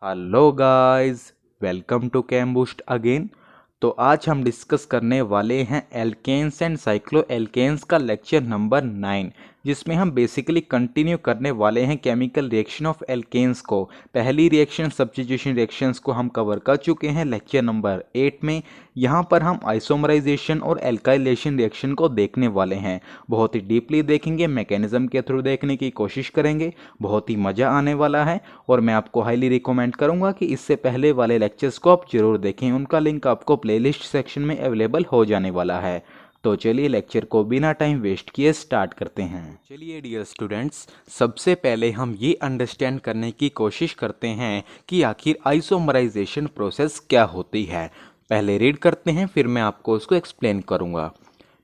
Hello guys, welcome to Cam Boost again. तो आज हम डिस्कस करने वाले हैं एल्केन्स एंड साइक्लो एल्केन्स का लेक्चर नंबर 9, जिसमें हम बेसिकली कंटिन्यू करने वाले हैं केमिकल रिएक्शन ऑफ एल्केन्स को। पहली रिएक्शन सब्स्टिट्यूशन रिएक्शंस को हम कवर कर चुके हैं लेक्चर नंबर 8 में। यहाँ पर हम आइसोमराइजेशन और एल्काइलेशन रिएक्शन को देखने वाले हैं। बहुत ही डीपली देखेंगे, मैकेनिज्म के थ्रू देखने की कोशिश करेंगे। बहुत ही मज़ा आने वाला है और मैं आपको हाईली रिकमेंड करूंगा कि इससे पहले वाले लेक्चर्स को आप जरूर देखें। उनका लिंक आपको प्लेलिस्ट सेक्शन में अवेलेबल हो जाने वाला है। तो चलिए लेक्चर को बिना टाइम वेस्ट किए स्टार्ट करते हैं। चलिए डियर स्टूडेंट्स, सबसे पहले हम ये अंडरस्टैंड करने की कोशिश करते हैं कि आखिर आइसोमराइजेशन प्रोसेस क्या होती है। पहले रीड करते हैं, फिर मैं आपको उसको एक्सप्लेन करूंगा।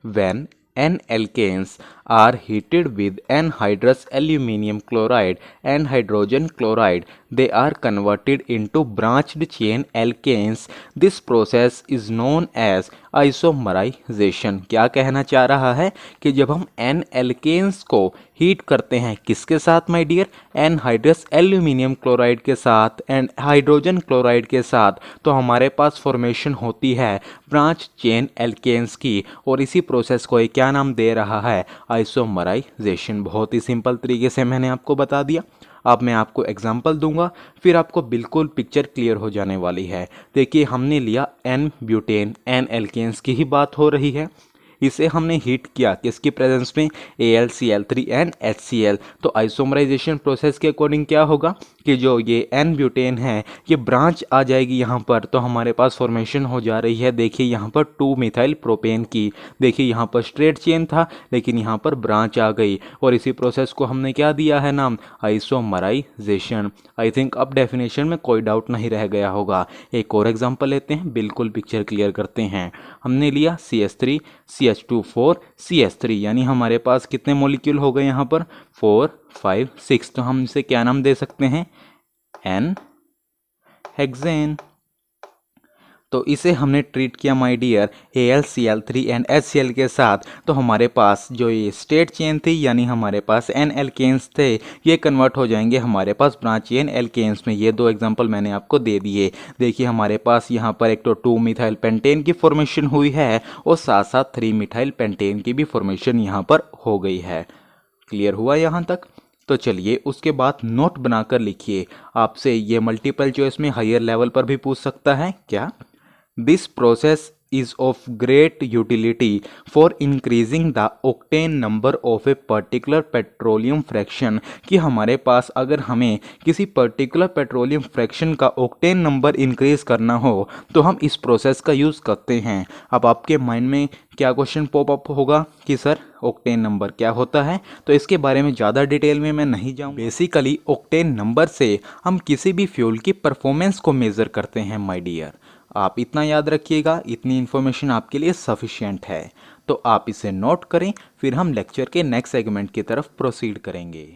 When N alkanes are heated with anhydrous aluminum chloride and hydrogen chloride, they are converted into branched chain alkanes. This process is known as isomerization. क्या कहना चाह रहा है कि जब हम एन एल्केन्स को हीट करते हैं, किसके साथ my dear? Anhydrous aluminium chloride के साथ एंड हाइड्रोजन क्लोराइड के साथ, तो हमारे पास फॉर्मेशन होती है ब्रांच चेन एल्केन्स की। और इसी प्रोसेस को ये क्या नाम दे रहा है? आइसोमराइजेशन। बहुत ही सिंपल तरीके से मैंने आपको बता दिया। अब मैं आपको एग्जांपल दूंगा, फिर आपको बिल्कुल पिक्चर क्लियर हो जाने वाली है। देखिए, हमने लिया एन ब्यूटेन, एन एल्केन्स की ही बात हो रही है। इसे हमने हीट किया किसकी प्रेजेंस में? AlCl3 and HCl। तो आइसोमराइजेशन प्रोसेस के अकॉर्डिंग क्या होगा कि जो ये एन ब्यूटेन है ये ब्रांच आ जाएगी यहाँ पर, तो हमारे पास फॉर्मेशन हो जा रही है। देखिए यहाँ पर 2 मिथाइल प्रोपेन की। देखिए यहाँ पर स्ट्रेट चेन था लेकिन यहाँ पर ब्रांच आ गई, और इसी प्रोसेस को हमने क्या दिया है नाम? आइसोमराइजेशन। आई थिंक अब डेफिनेशन में कोई डाउट नहीं रह गया होगा। एक और एग्जांपल लेते हैं, बिल्कुल पिक्चर क्लियर करते हैं। हमने लिया CH3 CH2 4 CH3, यानी हमारे पास कितने मॉलिक्यूल हो गए यहाँ पर? 4 5 6। तो हम इसे क्या नाम दे सकते हैं? N hexane. तो इसे हमने ट्रीट किया my dear AlCl3 and HCl के साथ। तो हमारे पास जो ये स्टेट चेन थी, यानी हमारे पास एन एल्केन्स थे, ये कन्वर्ट हो जाएंगे हमारे पास ब्रांच चेन एल्केन्स में। ये दो एग्जांपल मैंने आपको दे दिए। देखिए हमारे पास यहाँ पर एक तो 2 मिथाइल पेंटेन की फॉर्मेशन हुई है और साथ साथ 3 मिथाइल पेंटेन की भी फॉर्मेशन यहाँ पर हो गई है। क्लियर हुआ यहाँ तक? तो चलिए उसके बाद नोट बनाकर लिखिए। आपसे ये मल्टीपल चॉइस में हायर लेवल पर भी पूछ सकता है क्या? This process is of great utility for increasing the octane number of a particular petroleum fraction। कि हमारे पास अगर हमें किसी पर्टिकुलर पेट्रोलियम फ्रैक्शन का ऑक्टेन नंबर इंक्रीज करना हो तो हम इस प्रोसेस का यूज़ करते हैं। अब आपके माइंड में क्या क्वेश्चन पॉप अप होगा कि सर ऑक्टेन नंबर क्या होता है? तो इसके बारे में ज़्यादा डिटेल में मैं नहीं जाऊँ। बेसिकली ऑक्टेन नंबर से हम किसी भी फ्यूल की परफॉर्मेंस को मेज़र करते हैं माय डियर। आप इतना याद रखिएगा, इतनी इन्फॉर्मेशन आपके लिए सफिशिएंट है। तो आप इसे नोट करें, फिर हम लेक्चर के नेक्स्ट सेगमेंट की तरफ प्रोसीड करेंगे।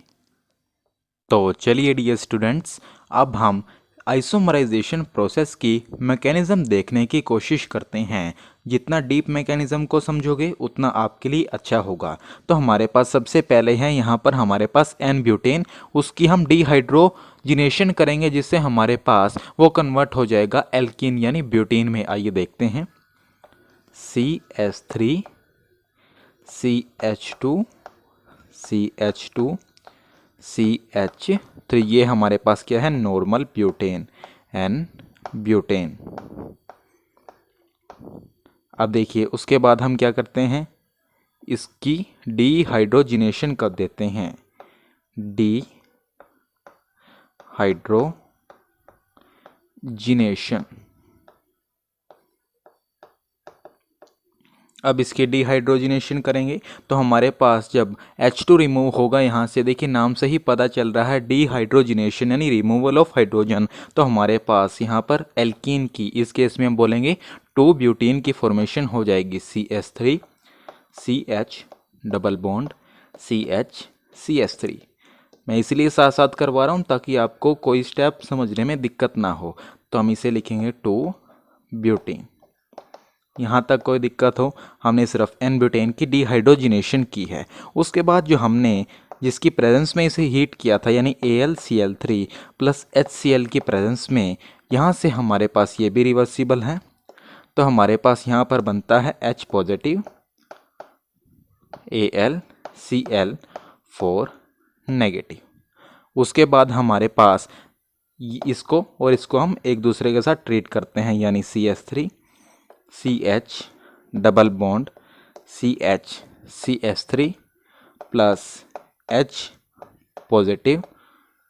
तो चलिए डियर स्टूडेंट्स, अब हम आइसोमराइजेशन प्रोसेस की मैकेनिज़्म देखने की कोशिश करते हैं। जितना डीप मैकेनिज़्म को समझोगे उतना आपके लिए अच्छा होगा। तो हमारे पास सबसे पहले है यहाँ पर हमारे पास एन ब्यूटेन, उसकी हम डिहाइड्रोजिनेशन करेंगे जिससे हमारे पास वो कन्वर्ट हो जाएगा एल्कीन यानी ब्यूटेन में। आइए देखते हैं। CH3 CH2 CH2 CH3, ये हमारे पास क्या है? Normal butane, n butane. अब देखिए उसके बाद हम क्या करते हैं? इसकी डिहाइड्रोजिनेशन कर देते हैं। डिहाइड्रोजिनेशन। अब इसके डिहाइड्रोजिनेशन करेंगे तो हमारे पास जब H2 रिमूव होगा यहाँ से, देखिए नाम से ही पता चल रहा है डिहाइड्रोजिनेशन यानी रिमूवल ऑफ हाइड्रोजन। तो हमारे पास यहाँ पर एल्कीन की, इस केस में हम बोलेंगे 2 ब्यूटीन की फॉर्मेशन हो जाएगी। CH3 CH double bond CH CH3। मैं इसलिए साथ साथ करवा रहा हूँ ताकि आपको कोई स्टेप समझने में दिक्कत ना हो। तो हम इसे लिखेंगे 2 ब्यूटीन। यहाँ तक कोई दिक्कत हो? हमने सिर्फ एन ब्यूटेन की डिहाइड्रोजिनेशन की है। उसके बाद जो हमने जिसकी प्रेजेंस में इसे हीट किया था, यानी AlCl3 प्लस HCl की प्रेजेंस में, यहाँ से हमारे पास ये भी रिवर्सिबल है। तो हमारे पास यहाँ पर बनता है H पॉजिटिव AlCl4 नेगेटिव। उसके बाद हमारे पास इसको और इसको हम एक दूसरे के साथ ट्रीट करते हैं, यानी CH3 CH double bond CH CH3 plus H positive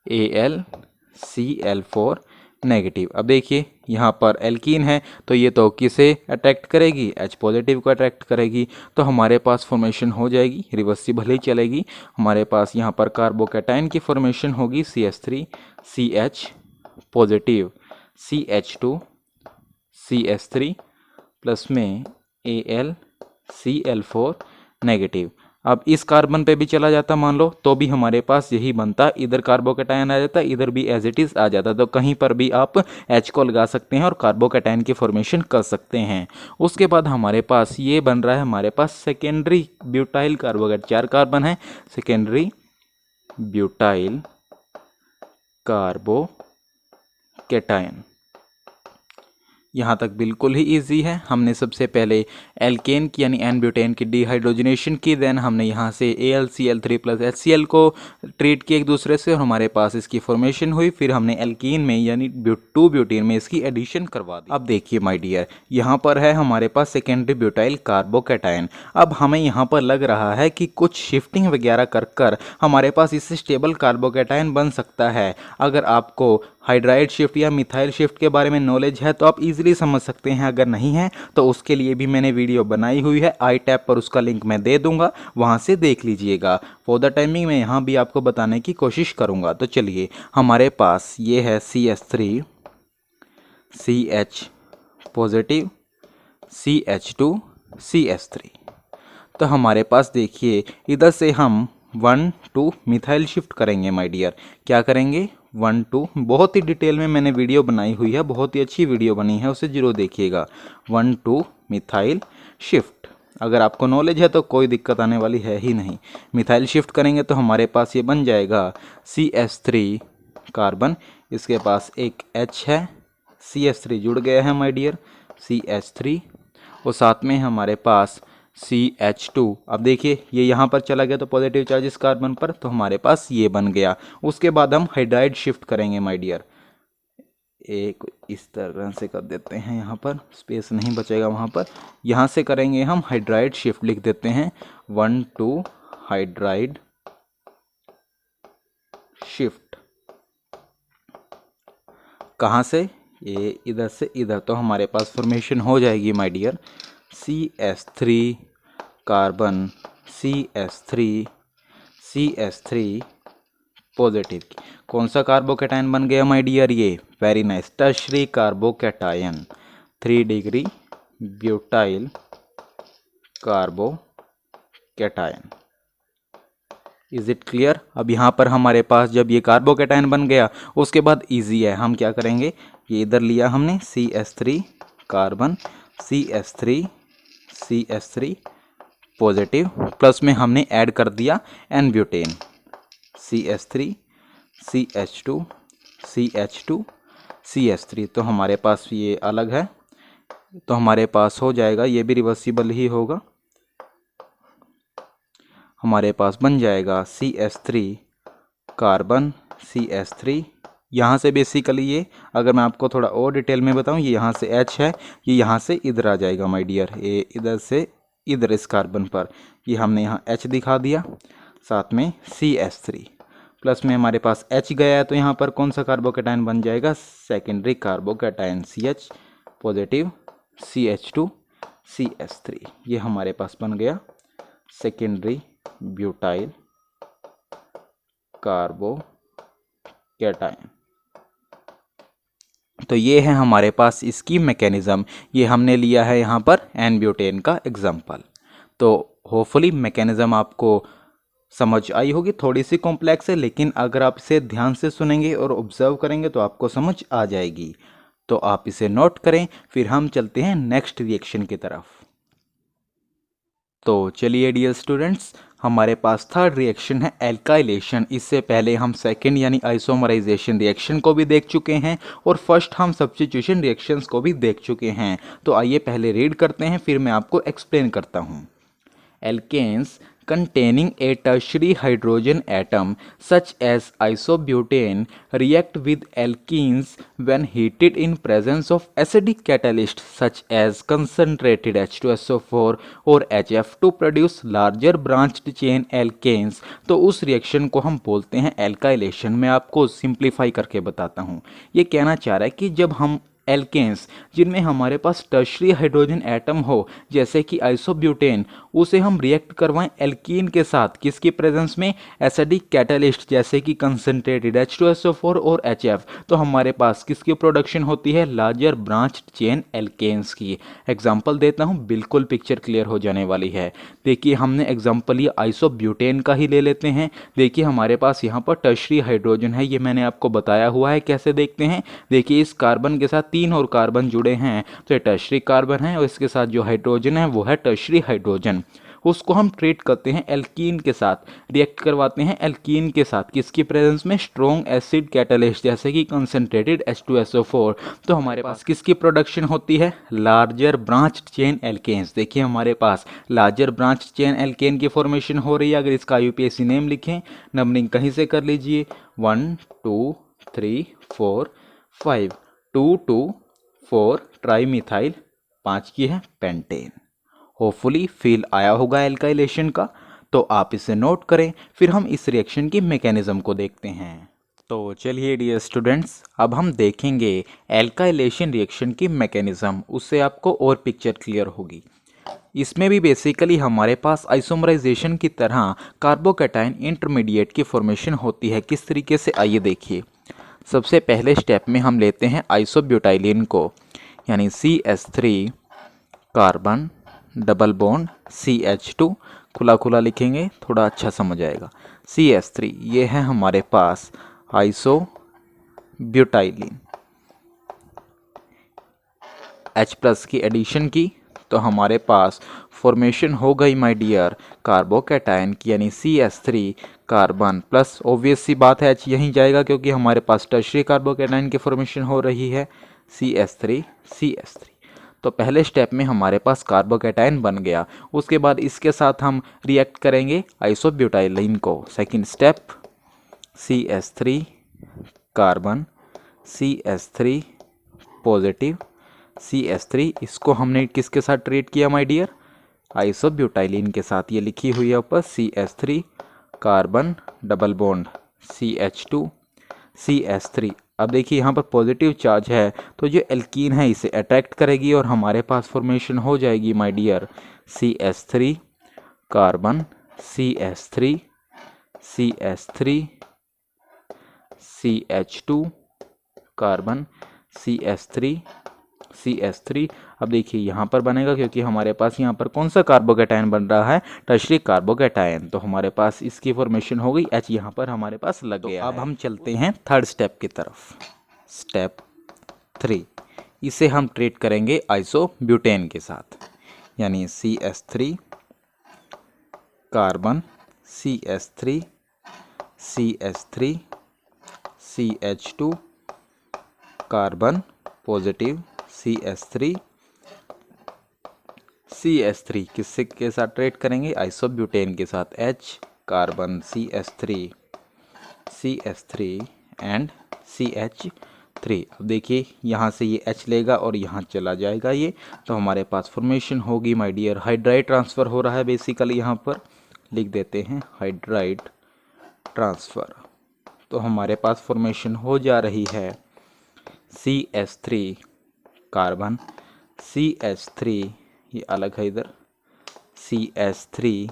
AlCl4 negative. अब देखिए यहाँ पर एल्कीन है तो ये तो किसे अट्रैक्ट करेगी, H पॉजिटिव को अट्रैक्ट करेगी। तो हमारे पास फॉर्मेशन हो जाएगी, रिवर्सिबल ही चलेगी। हमारे पास यहाँ पर कार्बोकैटायन की फॉर्मेशन होगी CH3 CH positive CH2 CH3 plus में AlCl4 नेगेटिव। अब इस कार्बन पे भी चला जाता मान लो तो भी हमारे पास यही बनता, इधर कार्बोकैटायन आ जाता, इधर भी एज इट इज आ जाता। तो कहीं पर भी आप H को लगा सकते हैं और कार्बोकैटायन की फॉर्मेशन कर सकते हैं। उसके बाद हमारे पास ये बन रहा है, हमारे पास सेकेंडरी ब्यूटाइल कार्बोकैटायन, 4 कार्बन है, सेकेंडरी ब्यूटाइल कार्बोकैटायन। यहाँ तक बिल्कुल ही इजी है। हमने सबसे पहले एल्केन की यानी एन ब्यूटेन की डिहाइड्रोजनेशन की, देन हमने यहाँ से AlCl3 प्लस HCl को ट्रीट किया एक दूसरे से और हमारे पास इसकी फॉर्मेशन हुई। फिर हमने एल्कीन में यानी 2 ब्यूटेन में इसकी एडिशन करवा दी। अब देखिए माय डियर, यहाँ पर है हमारे पास सेकेंडरी ब्यूटाइल कार्बोकैटायन। अब हमें यहाँ पर लग रहा है कि कुछ शिफ्टिंग वगैरह कर हमारे पास इससे स्टेबल कार्बोकैटायन बन सकता है। अगर आपको हाइड्राइड शिफ्ट या मिथाइल शिफ्ट के बारे में नॉलेज है तो आप इजीली समझ सकते हैं, अगर नहीं है तो उसके लिए भी मैंने वीडियो बनाई हुई है, आई टैब पर उसका लिंक मैं दे दूंगा, वहां से देख लीजिएगा। फॉर द टाइमिंग मैं यहाँ भी आपको बताने की कोशिश करूंगा। तो चलिए, हमारे पास ये है CH3 CH positive CH2 CH3। तो हमारे पास देखिए इधर से हम 1 2 मिथाइल शिफ्ट करेंगे माय डियर। क्या करेंगे, 1 2, बहुत ही डिटेल में मैंने वीडियो बनाई हुई है, बहुत ही अच्छी वीडियो बनी है, उसे जरूर देखिएगा। 1 2 मिथाइल शिफ्ट, अगर आपको नॉलेज है तो कोई दिक्कत आने वाली है ही नहीं। मिथाइल शिफ्ट करेंगे तो हमारे पास ये बन जाएगा CH3 कार्बन, इसके पास एक H है, CH3 जुड़ गया है माय डियर, CH3, और साथ में हमारे पास CH2। अब देखिए ये यहाँ पर चला गया तो पॉजिटिव चार्ज इस कार्बन पर, तो हमारे पास ये बन गया। उसके बाद हम हाइड्राइड शिफ्ट करेंगे माय डियर, एक इस तरह से कर देते हैं, यहाँ पर स्पेस नहीं बचेगा वहाँ पर, यहाँ से करेंगे हम हाइड्राइड शिफ्ट, लिख देते हैं 1 2 हाइड्राइड शिफ्ट। कहाँ से, ये इधर से इधर, तो हमारे पास फॉर्मेशन हो जाएगी my dear CH3 carbon CH3 positive. कौन सा कार्बोकैटायन बन गया माय डियर, ये very nice, tertiary carbocation, 3 degree butyl carbocation. Is it clear. अब यहाँ पर हमारे पास जब ये कार्बोकैटायन बन गया उसके बाद इजी है, हम क्या करेंगे, ये इधर लिया हमने CH3 carbon CH3 positive, plus में हमने ऐड कर दिया एन ब्यूटेन CH3 CH2 तो हमारे पास ये अलग है, तो हमारे पास हो जाएगा, ये भी रिवर्सिबल ही होगा। हमारे पास बन जाएगा CH3 कार्बन CH3। यहाँ से बेसिकली ये, अगर मैं आपको थोड़ा और डिटेल में बताऊँ, ये यहाँ से H है, ये यहाँ से इधर आ जाएगा माय डियर, ये इधर से इधर इस कार्बन पर, ये हमने यहाँ H दिखा दिया, साथ में CH3 प्लस में हमारे पास H गया है, तो यहाँ पर कौन सा कार्बोकैटायन बन जाएगा, secondary carbocation CH positive CH2 CH3। ये हमारे पास बन गया सेकेंडरी ब्यूटाइल कार्बोकैटायन। तो ये है हमारे पास इसकी मैकेनिज्म, ये हमने लिया है यहाँ पर एन ब्यूटेन का एग्जाम्पल। तो होपफुली मैकेनिज्म आपको समझ आई होगी, थोड़ी सी कॉम्प्लेक्स है, लेकिन अगर आप इसे ध्यान से सुनेंगे और ऑब्जर्व करेंगे तो आपको समझ आ जाएगी। तो आप इसे नोट करें, फिर हम चलते हैं नेक्स्ट रिएक्शन की तरफ। तो चलिए डियर स्टूडेंट्स, हमारे पास थर्ड रिएक्शन है एल्काइलेशन। इससे पहले हम सेकंड यानी आइसोमराइजेशन रिएक्शन को भी देख चुके हैं और फर्स्ट हम सब्स्टिट्यूशन रिएक्शंस को भी देख चुके हैं। तो आइए पहले रीड करते हैं, फिर मैं आपको एक्सप्लेन करता हूँ। Alkanes containing a tertiary hydrogen atom such as isobutane react with alkenes when heated in presence of acidic catalysts such as concentrated H2SO4 और HF to produce larger branched chain alkanes। तो उस reaction को हम बोलते हैं alkylation. मैं आपको simplify करके बताता हूँ। ये कहना चाह रहा है कि जब हम एल्केन्स जिनमें हमारे पास टर्शरी हाइड्रोजन एटम हो जैसे कि आइसोब्यूटेन, उसे हम रिएक्ट करवाएं एल्कीन के साथ, किसकी प्रेजेंस में, एसिडिक कैटलिस्ट जैसे कि कंसनट्रेटेड H2SO4 और HF। तो हमारे पास किसकी प्रोडक्शन होती है, लार्जर ब्रांच चेन एल्केन्स की। एग्जांपल देता हूं, बिल्कुल पिक्चर क्लियर हो जाने वाली है। देखिए हमने एग्जांपल ये आइसोब्यूटेन का ही ले लेते हैं। देखिए हमारे पास यहाँ पर टर्शरी हाइड्रोजन है, ये मैंने आपको बताया हुआ है। कैसे देखते हैं, देखिए इस कार्बन के साथ 3 और कार्बन जुड़े हैं तो ये टर्शरी कार्बन है और इसके साथ जो हाइड्रोजन है वो है टर्शरी हाइड्रोजन। उसको हम ट्रीट करते हैं एल्कीन के साथ, रिएक्ट करवाते हैं एल्कीन के साथ, किसकी प्रेजेंस में, स्ट्रॉन्ग एसिड कैटलिस्ट जैसे कि कंसनट्रेटेड H2SO4। तो हमारे पास किसकी प्रोडक्शन होती है, लार्जर ब्रांच चेन एल्केन्स। देखिए हमारे पास लार्जर ब्रांच चेन एल्केन की फॉर्मेशन हो रही है। अगर इसका यूपीएससी नेम लिखें, नंबरिंग कहीं से कर लीजिए, 1 2 3 4 5, 2 2 4 ट्राईमिथाइल, 5 की है पेंटेन। होपफुली फील आया होगा एल्काइलेशन का, तो आप इसे नोट करें। फिर हम इस रिएक्शन की मैकेनिज्म को देखते हैं। तो चलिए डियर स्टूडेंट्स, अब हम देखेंगे एल्काइलेशन रिएक्शन की मैकेनिज्म, उससे आपको और पिक्चर क्लियर होगी। इसमें भी बेसिकली हमारे पास आइसोमराइजेशन की तरह कार्बोकैटायन इंटरमीडिएट की फॉर्मेशन होती है। किस तरीके से, आइए देखिए। सबसे पहले स्टेप में हम लेते हैं आइसोब्यूटाइलिन को, यानी CH3 carbon double bond CH2, खुला खुला लिखेंगे थोड़ा अच्छा समझ आएगा। CH3 ये है हमारे पास आइसोब्यूटाइलिन। H+ की एडिशन की तो हमारे पास फॉर्मेशन हो गई माय डियर कार्बोकैटायन की, यानी CH3 कार्बन प्लस, ऑब्वियस सी बात है H यहीं जाएगा क्योंकि हमारे पास टर्शरी कार्बोकैटायन की फॉर्मेशन हो रही है, CH3 CH3। तो पहले स्टेप में हमारे पास कार्बोकैटायन बन गया। उसके बाद इसके साथ हम रिएक्ट करेंगे आइसोब्यूटाइलिन को। Second step, CH3 carbon CH3 positive CH3, इसको हमने किसके साथ ट्रीट किया माय डियर, आइसोब्यूटाइलिन के साथ। ये लिखी हुई है ऊपर CH3 carbon double bond CH2 CH3। अब देखिए यहाँ पर पॉजिटिव चार्ज है तो जो एल्कीन है इसे अट्रैक्ट करेगी और हमारे पास फॉर्मेशन हो जाएगी my dear CH3 carbon CH3 CH3 CH2 carbon CH3 CH3। अब देखिए यहाँ पर बनेगा क्योंकि हमारे पास यहाँ पर कौन सा कार्बोकैटायन बन रहा है, टर्शरी कार्बोकैटायन। तो हमारे पास इसकी फॉर्मेशन हो गई, H यहाँ पर हमारे पास लग गया। अब हम चलते हैं थर्ड स्टेप की तरफ, स्टेप 3। इसे हम ट्रीट करेंगे आइसोब्यूटेन के साथ, यानी CH3 carbon CH3 CH3 CH2 carbon positive CH3 CH3 किससे के साथ ट्रीट करेंगे, आइसोब्यूटेन के साथ, H carbon CH3 and CH3। अब देखिए यहाँ से ये H लेगा और यहाँ चला जाएगा ये, तो हमारे पास फॉर्मेशन होगी माय डियर, हाइड्राइड ट्रांसफ़र हो रहा है बेसिकली, यहाँ पर लिख देते हैं हाइड्राइड ट्रांसफ़र। तो हमारे पास फॉर्मेशन हो जा रही है CH3 कार्बन CH3, ये अलग है इधर, CH3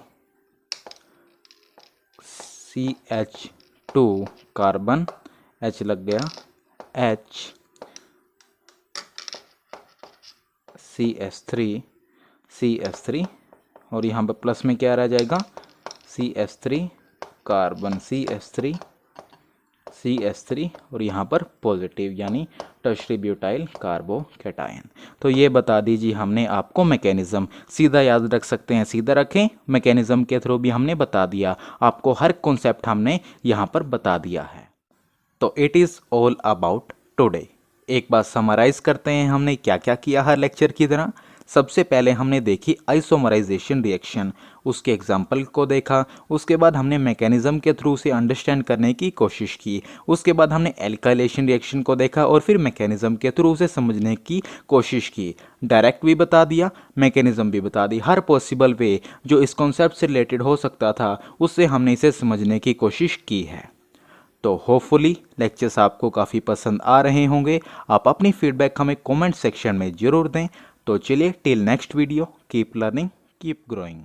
CH2 कार्बन, H लग गया, H CH3 और यहाँ पर प्लस में क्या रह जाएगा, CH3 कार्बन CH3 और यहाँ पर पॉजिटिव यानी टर्शरी ब्यूटाइल कार्बोकैटायन। तो ये बता दीजिए हमने आपको मैकेनिज्म, सीधा याद रख सकते हैं सीधा रखें, मैकेनिज्म के थ्रू भी हमने बता दिया, आपको हर कॉन्सेप्ट हमने यहाँ पर बता दिया है। तो it is all about today. एक बार समराइज करते हैं हमने क्या क्या किया हर लेक्चर की तरह। सबसे पहले हमने देखी आइसोमराइजेशन रिएक्शन, उसके एग्जाम्पल को देखा, उसके बाद हमने मैकेनिज्म के थ्रू से अंडरस्टैंड करने की कोशिश की, उसके बाद हमने एल्काइलेशन रिएक्शन को देखा और फिर मैकेनिज्म के थ्रू से समझने की कोशिश की। डायरेक्ट भी बता दिया, मैकेनिज्म भी बता दी, हर पॉसिबल वे जो इस कॉन्सेप्ट से रिलेटेड हो सकता था उससे हमने इसे समझने की कोशिश की है। तो होपफुली लेक्चर्स आपको काफ़ी पसंद आ रहे होंगे। आप अपनी फीडबैक हमें कमेंट सेक्शन में ज़रूर दें। तो चलिए till next video, keep learning keep growing.